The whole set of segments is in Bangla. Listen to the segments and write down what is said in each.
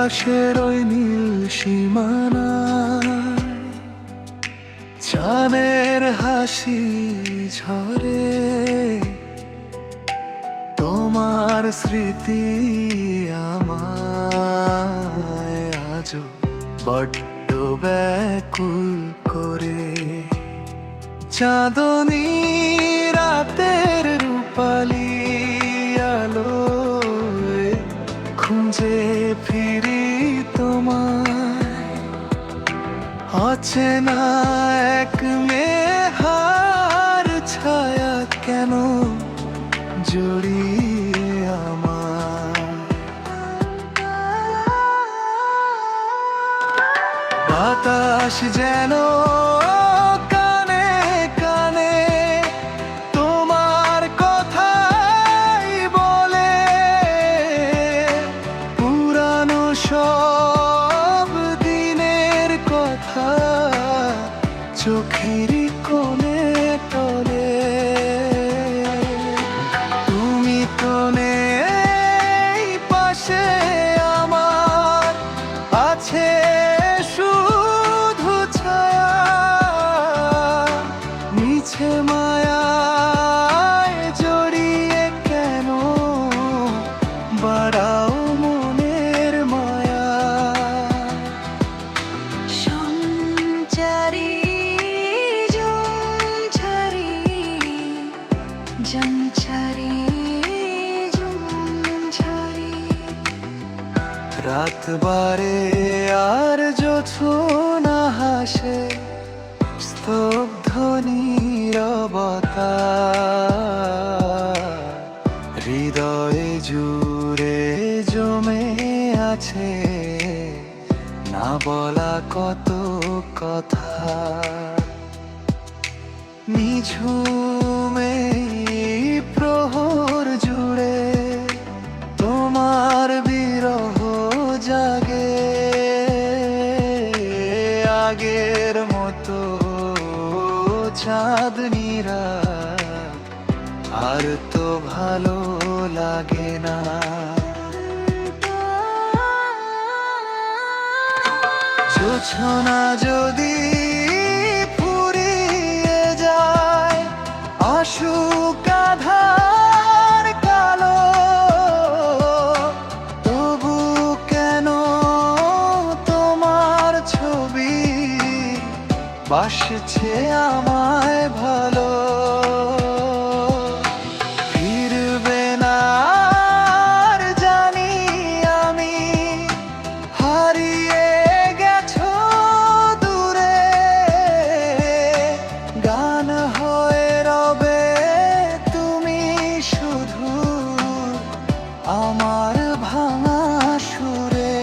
আকাশের ওই নীল সীমানায় চাঁদের হাসি ঝরে, তোমার স্মৃতি আমায় আজও বড্ড ব্যাকুল করে। চাঁদনী রাতের রূপালি আলোয় খুঁজে ফিরি তোমায়, অচেনা এক মেহার ছায়া কেন জড়িয়ে আমার। বাতাস যেন কানে কানে তোমার কথাই বলে, পুরানো সব দিনের কথা চোখের কোণে টলে। তুমি তো নেই পাশে আমার, আছে শুধু ছায়া, মিছে মায়ায় জড়িয়ে কেন বাড়াও মনের মায়া। সঞ্চারী জঞ্ঝারি রাত বারে আর জোছনা হাসে, স্তব্ধ নীরবতা হৃদয়ে জুড়ে জমে আছে, না বলা কত কথা। নিঝুমে প্রহর জুড়ে তোমার বিরহ জাগে, আগের মতো চাঁদনীরা আর তো ভালো লাগে না। জোছনা যদি ফুরিয়ে যায়, আসুক আঁধার কালো, তবু কেন তোমার ছবি বাসছে আমায় ভালো। ফিরবে না আর জানি আমি, হারিয়ে গেছো দূরে, গান হয়ে রবে তুমি শুধু আমার ভাঙা সুরে।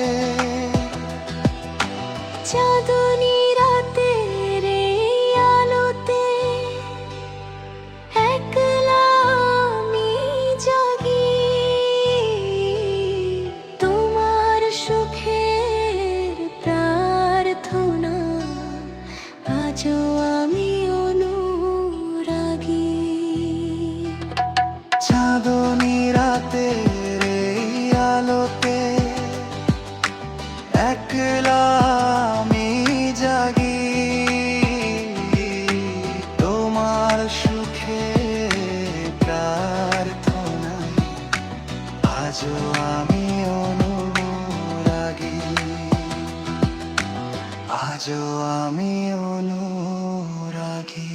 চাঁদনী রাতের এই আলোতে একলা আমি জাগি, তোমার সুখের প্রার্থনা আজও আমি অনুরাগী। চাঁদনী রাতের এই আলোতে একলা আমি জাগি, তোমার সুখে প্রার্থনা আজও আমি অনুরাগী, আজও আমি অনুরাগী।